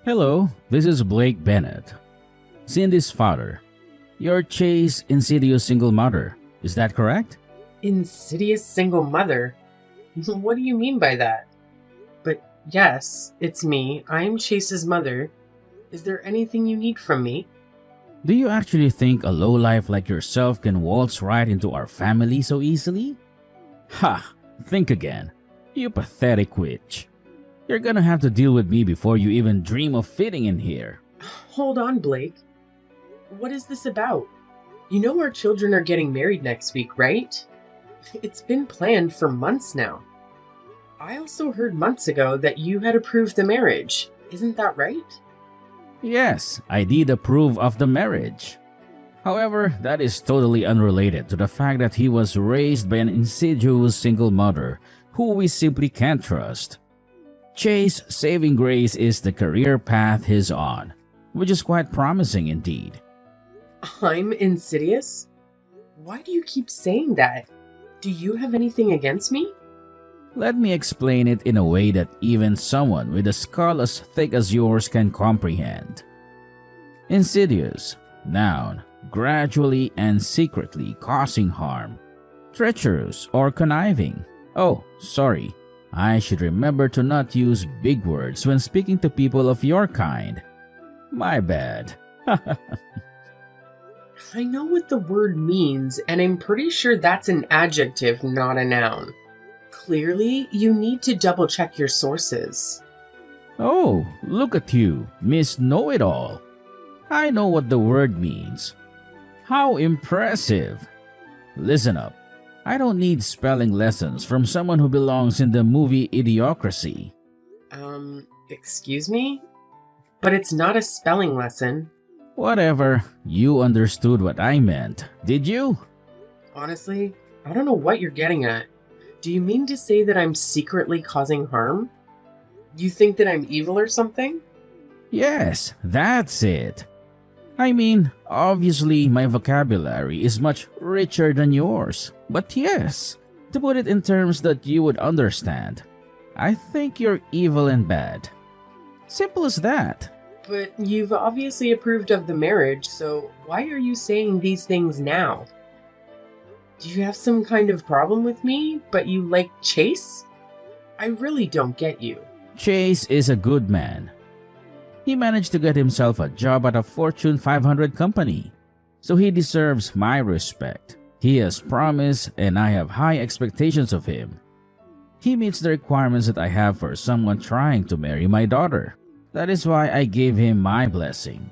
Hello, this is Blake Bennett, Cindy's father. You're Chase Insidious single mother. Is that correct? Insidious single mother? What do you mean by that? But yes, it's me. I'm Chase's mother. Is there anything you need from me? Do you actually think a lowlife like yourself can waltz right into our family so easily? Ha! Think again. You pathetic witch. You're gonna have to deal with me before you even dream of fitting in here. Hold on, Blake. What is this about? You know our children are getting married next week, right? It's been planned for months now. I also heard months ago that you had approved the marriage. Isn't that right? Yes, I did approve of the marriage. However, that is totally unrelated to the fact that he was raised by an insidious single mother who we simply can't trust. Chase saving grace is the career path he's on, which is quite promising indeed. I'm insidious? Why do you keep saying that? Do you have anything against me? Let me explain it in a way that even someone with a skull as thick as yours can comprehend. Insidious, noun, gradually and secretly causing harm. Treacherous or conniving. Oh, sorry. I should remember to not use big words when speaking to people of your kind. My bad. I know what the word means, and I'm pretty sure that's an adjective, not a noun. Clearly, you need to double check your sources. Oh, look at you, Miss Know-It-All. I know what the word means. How impressive! Listen up. I don't need spelling lessons from someone who belongs in the movie Idiocracy. Excuse me? But it's not a spelling lesson. Whatever, you understood what I meant, did you? Honestly, I don't know what you're getting at. Do you mean to say that I'm secretly causing harm? You think that I'm evil or something? Yes, that's it. I mean, obviously my vocabulary is much richer than yours. But yes, to put it in terms that you would understand, I think you're evil and bad. Simple as that. But you've obviously approved of the marriage, so why are you saying these things now? Do you have some kind of problem with me, but you like Chase? I really don't get you. Chase is a good man. He managed to get himself a job at a Fortune 500 company, so he deserves my respect. He has promise and I have high expectations of him. He meets the requirements that I have for someone trying to marry my daughter. That is why I gave him my blessing.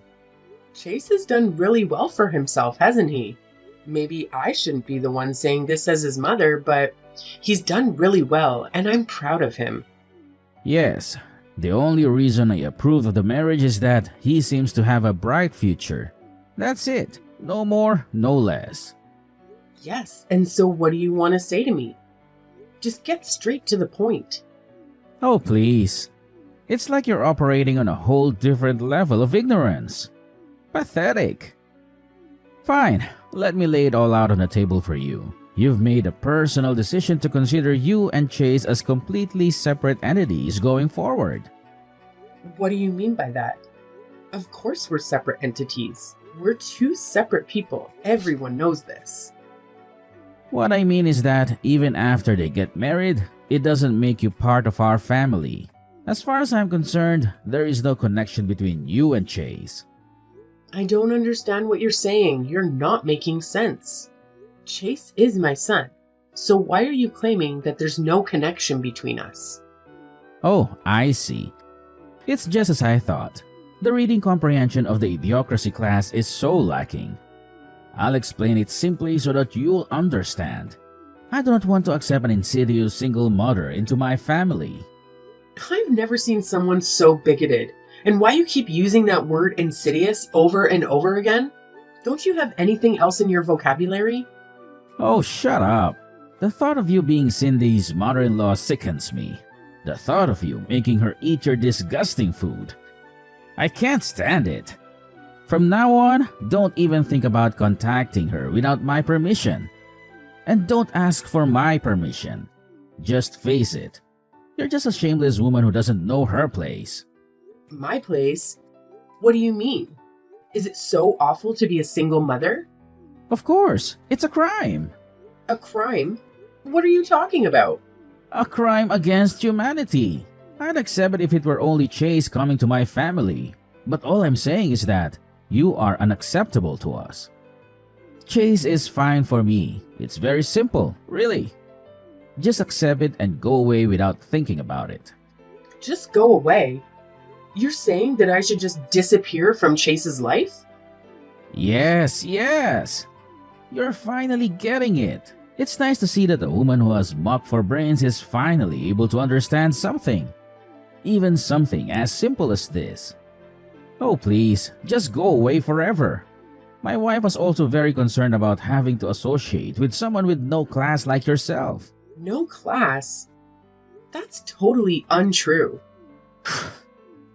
Chase has done really well for himself, hasn't he? Maybe I shouldn't be the one saying this as his mother, but he's done really well and I'm proud of him. Yes, the only reason I approve of the marriage is that he seems to have a bright future. That's it. No more, no less. Yes, and so what do you want to say to me? Just get straight to the point. Oh, please. It's like you're operating on a whole different level of ignorance. Pathetic. Fine, let me lay it all out on the table for you. You've made a personal decision to consider you and Chase as completely separate entities going forward. What do you mean by that? Of course we're separate entities. We're two separate people. Everyone knows this. What I mean is that even after they get married, it doesn't make you part of our family. As far as I'm concerned, there is no connection between you and Chase. I don't understand what you're saying. You're not making sense. Chase is my son. So why are you claiming that there's no connection between us? Oh, I see. It's just as I thought. The reading comprehension of the Idiocracy class is so lacking. I'll explain it simply so that you'll understand. I do not want to accept an insidious single mother into my family. I've never seen someone so bigoted. And why you keep using that word insidious over and over again? Don't you have anything else in your vocabulary? Oh, shut up. The thought of you being Cindy's mother-in-law sickens me. The thought of you making her eat your disgusting food. I can't stand it. From now on, don't even think about contacting her without my permission. And don't ask for my permission. Just face it. You're just a shameless woman who doesn't know her place. My place? What do you mean? Is it so awful to be a single mother? Of course, it's a crime. A crime? What are you talking about? A crime against humanity. I'd accept it if it were only Chase coming to my family. But all I'm saying is that you are unacceptable to us. Chase is fine for me. It's very simple, really. Just accept it and go away without thinking about it. Just go away? You're saying that I should just disappear from Chase's life? Yes, yes. You're finally getting it. It's nice to see that a woman who has muck for brains is finally able to understand something. Even something as simple as this. Oh please, just go away forever. My wife was also very concerned about having to associate with someone with no class like yourself. No class? That's totally untrue.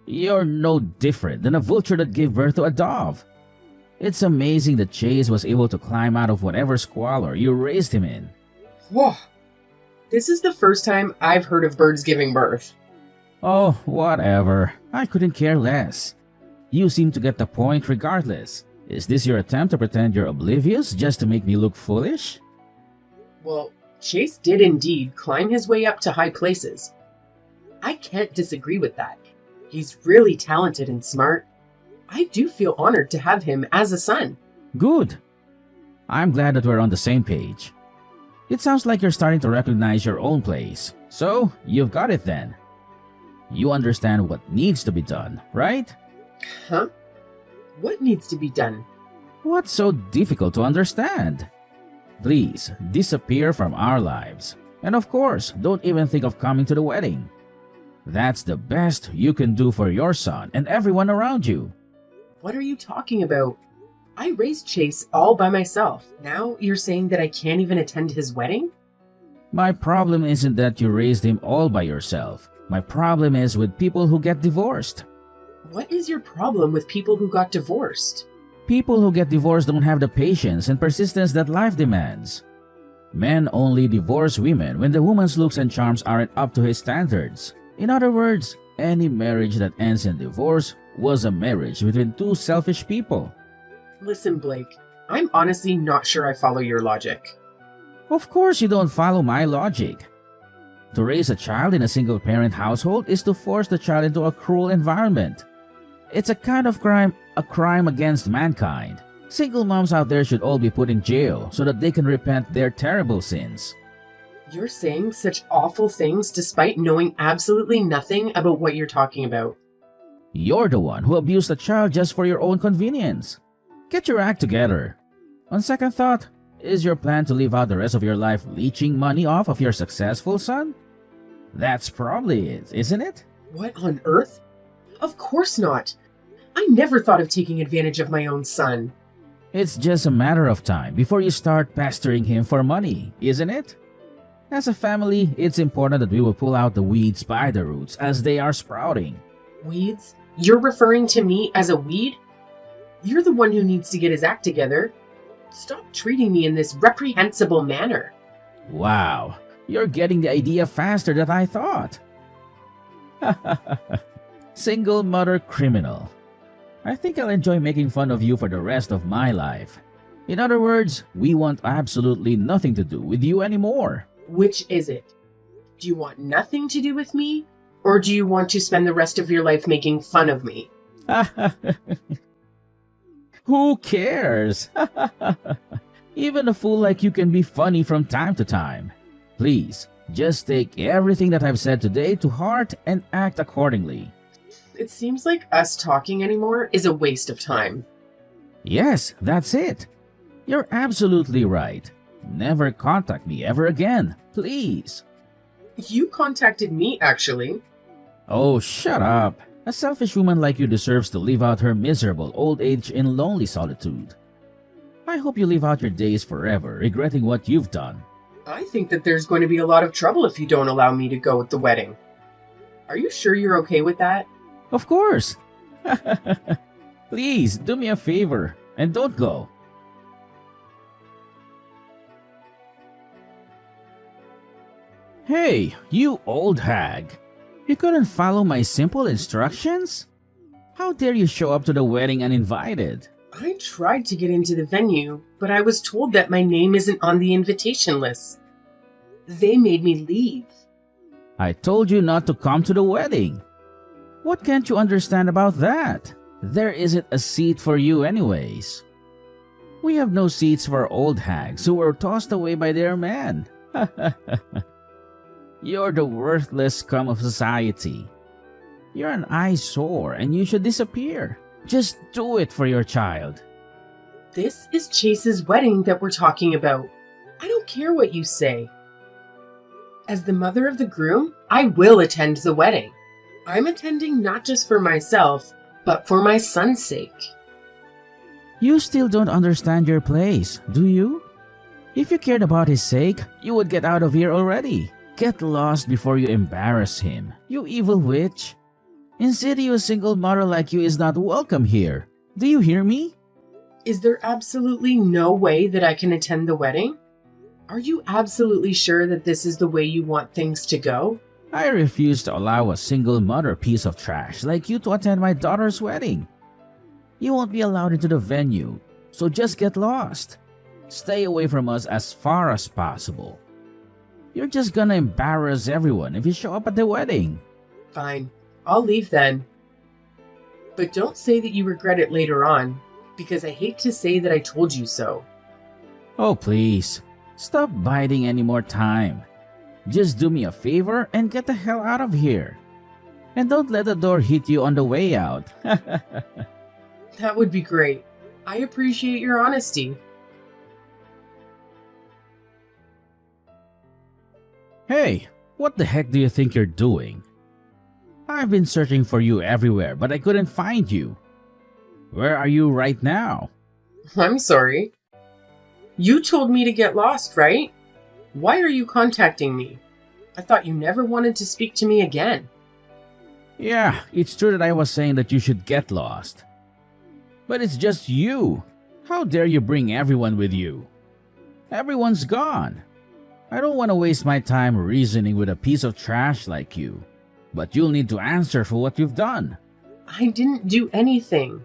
You're no different than a vulture that gave birth to a dove. It's amazing that Chase was able to climb out of whatever squalor you raised him in. Whoa. This is the first time I've heard of birds giving birth. Oh, whatever. I couldn't care less. You seem to get the point regardless. Is this your attempt to pretend you're oblivious just to make me look foolish? Well, Chase did indeed climb his way up to high places. I can't disagree with that. He's really talented and smart. I do feel honored to have him as a son. Good. I'm glad that we're on the same page. It sounds like you're starting to recognize your own place. So, you've got it then. You understand what needs to be done, right? Huh? What needs to be done? What's so difficult to understand? Please, disappear from our lives. And of course, don't even think of coming to the wedding. That's the best you can do for your son and everyone around you. What are you talking about? I raised Chase all by myself. Now you're saying that I can't even attend his wedding? My problem isn't that you raised him all by yourself. My problem is with people who get divorced. What is your problem with people who got divorced? People who get divorced don't have the patience and persistence that life demands. Men only divorce women when the woman's looks and charms aren't up to his standards. In other words, any marriage that ends in divorce was a marriage between two selfish people. Listen, Blake, I'm honestly not sure I follow your logic. Of course you don't follow my logic. To raise a child in a single-parent household is to force the child into a cruel environment. It's a kind of crime, a crime against mankind. Single moms out there should all be put in jail so that they can repent their terrible sins. You're saying such awful things despite knowing absolutely nothing about what you're talking about. You're the one who abused a child just for your own convenience. Get your act together. On second thought, is your plan to live out the rest of your life leeching money off of your successful son? That's probably it, isn't it? What on earth? Of course not. I never thought of taking advantage of my own son. It's just a matter of time before you start pestering him for money, isn't it? As a family, it's important that we will pull out the weeds by the roots as they are sprouting. Weeds? You're referring to me as a weed? You're the one who needs to get his act together. Stop treating me in this reprehensible manner. Wow, you're getting the idea faster than I thought. Single mother criminal. I think I'll enjoy making fun of you for the rest of my life. In other words, we want absolutely nothing to do with you anymore. Which is it? Do you want nothing to do with me? Or do you want to spend the rest of your life making fun of me? Who cares? Even a fool like you can be funny from time to time. Please, just take everything that I've said today to heart and act accordingly. It seems like us talking anymore is a waste of time. Yes, that's it. You're absolutely right. Never contact me ever again, please. You contacted me, actually. Oh, shut up. A selfish woman like you deserves to live out her miserable old age in lonely solitude. I hope you live out your days forever regretting what you've done. I think that there's going to be a lot of trouble if you don't allow me to go with the wedding. Are you sure you're okay with that? Of course. Please, do me a favor and don't go. Hey, you old hag. You couldn't follow my simple instructions? How dare you show up to the wedding uninvited? I tried to get into the venue, but I was told that my name isn't on the invitation list. They made me leave. I told you not to come to the wedding. What can't you understand about that? There isn't a seat for you anyways. We have no seats for old hags who were tossed away by their men. You're the worthless scum of society. You're an eyesore and you should disappear. Just do it for your child. This is Chase's wedding that we're talking about. I don't care what you say. As the mother of the groom, I will attend the wedding. I'm attending not just for myself, but for my son's sake. You still don't understand your place, do you? If you cared about his sake, you would get out of here already. Get lost before you embarrass him, you evil witch. Insidious single mother like you is not welcome here. Do you hear me? Is there absolutely no way that I can attend the wedding? Are you absolutely sure that this is the way you want things to go? I refuse to allow a single mother piece of trash like you to attend my daughter's wedding. You won't be allowed into the venue, so just get lost. Stay away from us as far as possible. You're just gonna embarrass everyone if you show up at the wedding. Fine, I'll leave then. But don't say that you regret it later on, because I hate to say that I told you so. Oh please, stop biding any more time. Just do me a favor and get the hell out of here. And don't let the door hit you on the way out. That would be great. I appreciate your honesty. Hey, what the heck do you think you're doing? I've been searching for you everywhere, but I couldn't find you. Where are you right now? I'm sorry. You told me to get lost, right? Why are you contacting me? I thought you never wanted to speak to me again. Yeah, it's true that I was saying that you should get lost. But it's just you. How dare you bring everyone with you? Everyone's gone. I don't want to waste my time reasoning with a piece of trash like you. But you'll need to answer for what you've done. I didn't do anything.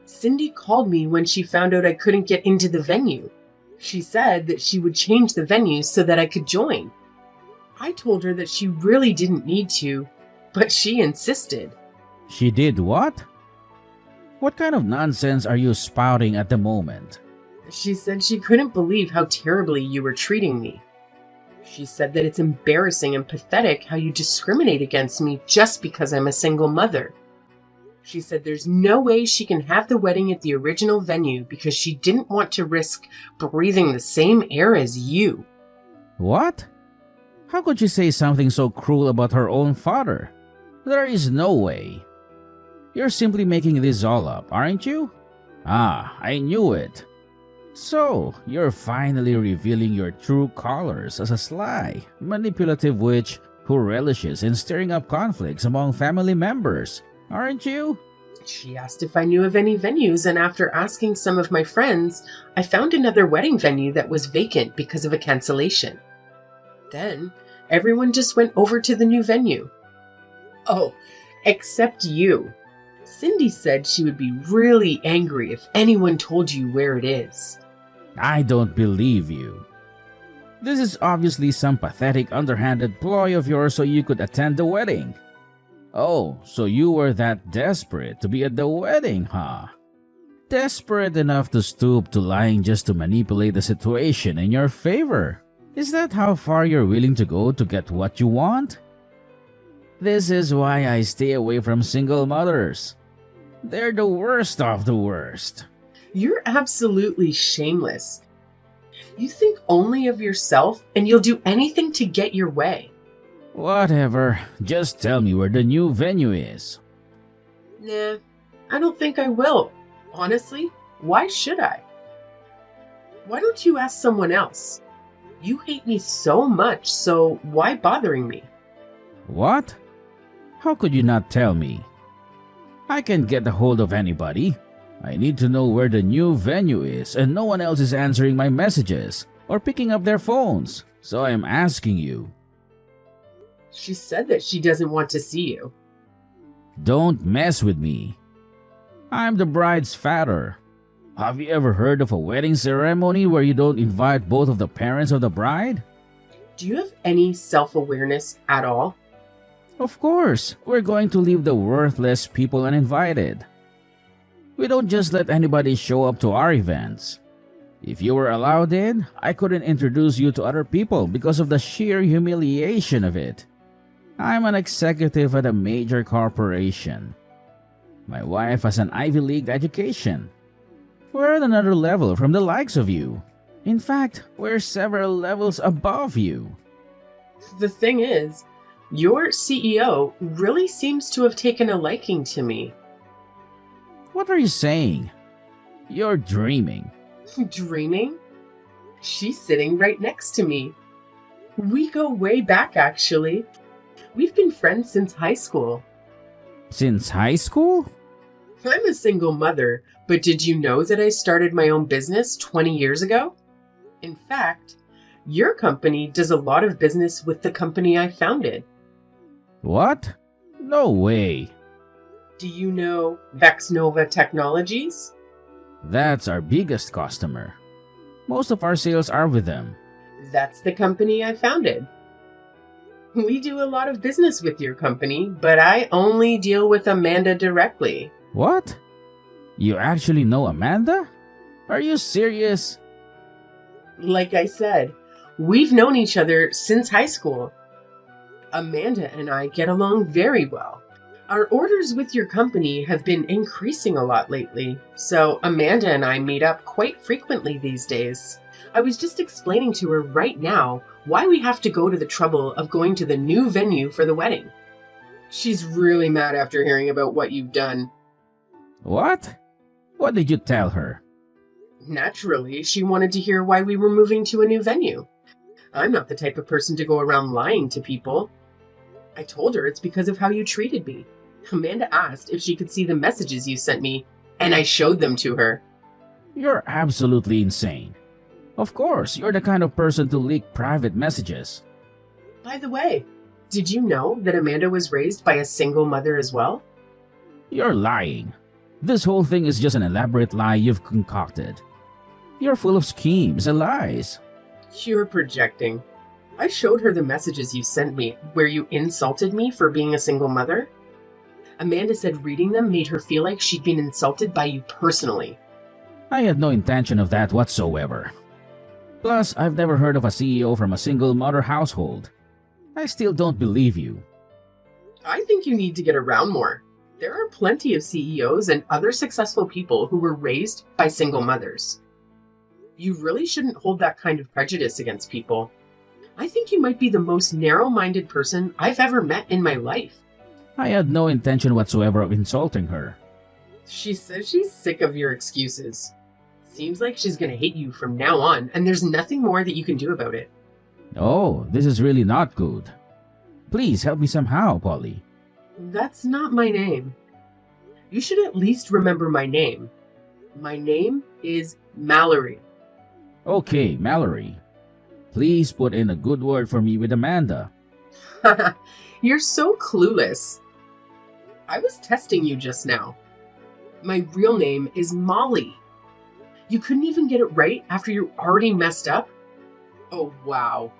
Cindy called me when she found out I couldn't get into the venue. She said that she would change the venue so that I could join. I told her that she really didn't need to, but she insisted. She did what? What kind of nonsense are you spouting at the moment? She said she couldn't believe how terribly you were treating me. She said that it's embarrassing and pathetic how you discriminate against me just because I'm a single mother. She said there's no way she can have the wedding at the original venue because she didn't want to risk breathing the same air as you. What? How could you say something so cruel about her own father? There is no way. You're simply making this all up, aren't you? Ah, I knew it. So, you're finally revealing your true colors as a sly, manipulative witch who relishes in stirring up conflicts among family members, aren't you? She asked if I knew of any venues, and after asking some of my friends, I found another wedding venue that was vacant because of a cancellation. Then, everyone just went over to the new venue. Oh, except you. Cindy said she would be really angry if anyone told you where it is. I don't believe you. This is obviously some pathetic underhanded ploy of yours so you could attend the wedding. Oh, so you were that desperate to be at the wedding, huh? Desperate enough to stoop to lying just to manipulate the situation in your favor. Is that how far you're willing to go to get what you want? This is why I stay away from single mothers. They're the worst of the worst. You're absolutely shameless. You think only of yourself, and you'll do anything to get your way. Whatever, just tell me where the new venue is. Nah, I don't think I will. Honestly, why should I? Why don't you ask someone else? You hate me so much, so why bothering me? What? How could you not tell me? I can't get a hold of anybody. I need to know where the new venue is, and no one else is answering my messages or picking up their phones, so I am asking you. She said that she doesn't want to see you. Don't mess with me. I'm the bride's father. Have you ever heard of a wedding ceremony where you don't invite both of the parents of the bride? Do you have any self-awareness at all? Of course, we're going to leave the worthless people uninvited. We don't just let anybody show up to our events. If you were allowed in, I couldn't introduce you to other people because of the sheer humiliation of it. I'm an executive at a major corporation. My wife has an Ivy League education. We're at another level from the likes of you. In fact, we're several levels above you. The thing is, your CEO really seems to have taken a liking to me. What are you saying? You're dreaming. Dreaming? She's sitting right next to me. We go way back, actually. We've been friends since high school. Since high school? I'm a single mother, but did you know that I started my own business 20 years ago? In fact, your company does a lot of business with the company I founded. What? No way. Do you know Vexnova Technologies? That's our biggest customer. Most of our sales are with them. That's the company I founded. We do a lot of business with your company, but I only deal with Amanda directly. What? You actually know Amanda? Are you serious? Like I said, we've known each other since high school. Amanda and I get along very well. Our orders with your company have been increasing a lot lately, so Amanda and I meet up quite frequently these days. I was just explaining to her right now why we have to go to the trouble of going to the new venue for the wedding. She's really mad after hearing about what you've done. What? What did you tell her? Naturally, she wanted to hear why we were moving to a new venue. I'm not the type of person to go around lying to people. I told her it's because of how you treated me. Amanda asked if she could see the messages you sent me, and I showed them to her. You're absolutely insane. Of course, you're the kind of person to leak private messages. By the way, did you know that Amanda was raised by a single mother as well? You're lying. This whole thing is just an elaborate lie you've concocted. You're full of schemes and lies. You're projecting. I showed her the messages you sent me where you insulted me for being a single mother. Amanda said reading them made her feel like she'd been insulted by you personally. I had no intention of that whatsoever. Plus, I've never heard of a CEO from a single mother household. I still don't believe you. I think you need to get around more. There are plenty of CEOs and other successful people who were raised by single mothers. You really shouldn't hold that kind of prejudice against people. I think you might be the most narrow-minded person I've ever met in my life. I had no intention whatsoever of insulting her. She says she's sick of your excuses. Seems like she's gonna hate you from now on, and there's nothing more that you can do about it. Oh, this is really not good. Please help me somehow, Polly. That's not my name. You should at least remember my name. My name is Mallory. Okay, Mallory. Please put in a good word for me with Amanda. You're so clueless. I was testing you just now. My real name is Molly. You couldn't even get it right after you already messed up? Oh, wow.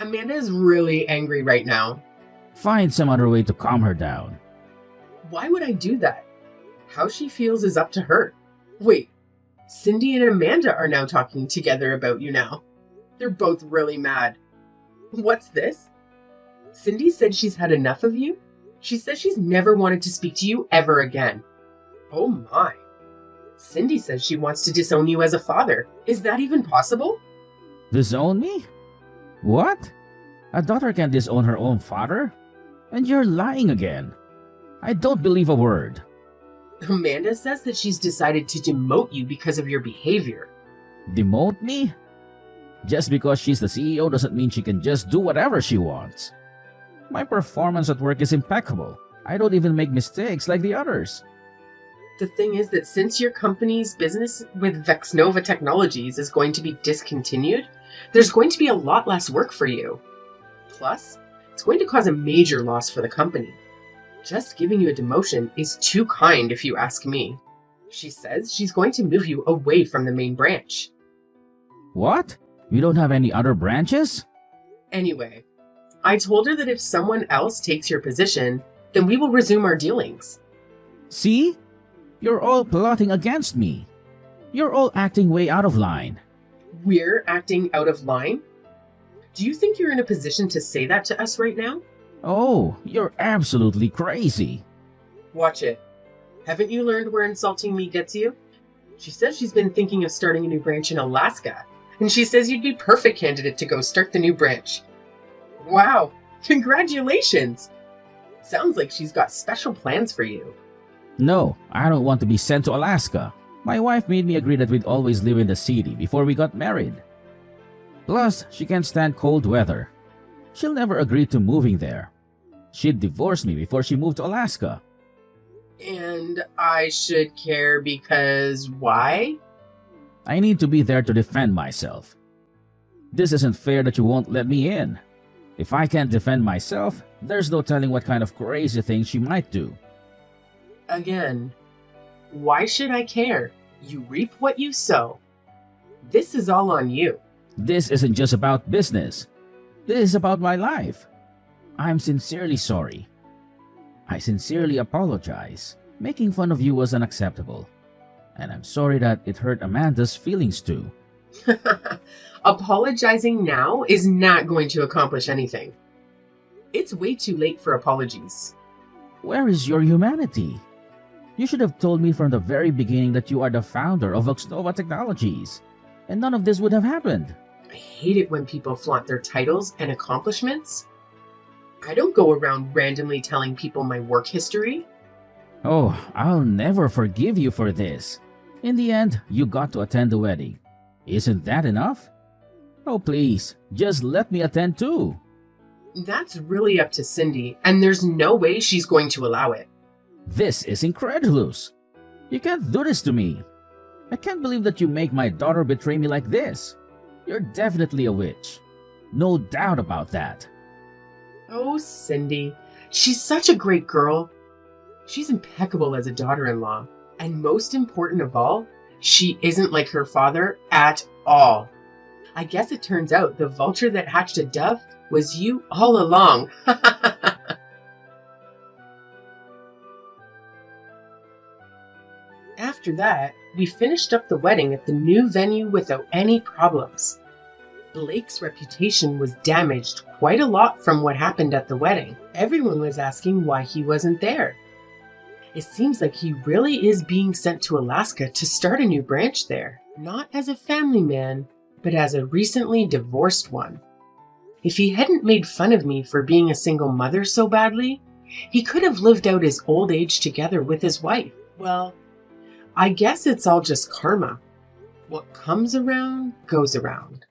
Amanda is really angry right now. Find some other way to calm her down. Why would I do that? How she feels is up to her. Wait, Cindy and Amanda are now talking together about you now. They're both really mad. What's this? Cindy said she's had enough of you. She says she's never wanted to speak to you ever again. Oh my. Cindy says she wants to disown you as a father. Is that even possible? Disown me? What? A daughter can disown her own father? And you're lying again. I don't believe a word. Amanda says that she's decided to demote you because of your behavior. Demote me? Just because she's the CEO doesn't mean she can just do whatever she wants. My performance at work is impeccable. I don't even make mistakes like the others. The thing is that since your company's business with Vexnova Technologies is going to be discontinued, there's going to be a lot less work for you. Plus, it's going to cause a major loss for the company. Just giving you a demotion is too kind if you ask me. She says she's going to move you away from the main branch. What? We don't have any other branches? Anyway, I told her that if someone else takes your position, then we will resume our dealings. See? You're all plotting against me. You're all acting way out of line. We're acting out of line? Do you think you're in a position to say that to us right now? Oh, you're absolutely crazy. Watch it. Haven't you learned where insulting me gets you? She says she's been thinking of starting a new branch in Alaska, and she says you'd be perfect candidate to go start the new branch. Wow, congratulations! Sounds like she's got special plans for you. No, I don't want to be sent to Alaska. My wife made me agree that we'd always live in the city before we got married. Plus, she can't stand cold weather. She'll never agree to moving there. She'd divorce me before she moved to Alaska. And I should care because why? I need to be there to defend myself. This isn't fair that you won't let me in. If I can't defend myself, there's no telling what kind of crazy things she might do. Again, why should I care? You reap what you sow. This is all on you. This isn't just about business. This is about my life. I'm sincerely sorry. I sincerely apologize. Making fun of you was unacceptable. And I'm sorry that it hurt Amanda's feelings too. Apologizing now is not going to accomplish anything. It's way too late for apologies. Where is your humanity? You should have told me from the very beginning that you are the founder of Voxnova Technologies, and none of this would have happened. I hate it when people flaunt their titles and accomplishments. I don't go around randomly telling people my work history. Oh, I'll never forgive you for this. In the end, you got to attend the wedding. Isn't that enough? Oh, please, just let me attend too. That's really up to Cindy, and there's no way she's going to allow it. This is incredulous. You can't do this to me. I can't believe that you make my daughter betray me like this. You're definitely a witch. No doubt about that. Oh, Cindy. She's such a great girl. She's impeccable as a daughter-in-law. And most important of all, she isn't like her father at all. I guess it turns out the vulture that hatched a dove was you all along. After that, we finished up the wedding at the new venue without any problems. Blake's reputation was damaged quite a lot from what happened at the wedding. Everyone was asking why he wasn't there. It seems like he really is being sent to Alaska to start a new branch there, not as a family man, but as a recently divorced one. If he hadn't made fun of me for being a single mother so badly, he could have lived out his old age together with his wife. Well, I guess it's all just karma. What comes around goes around.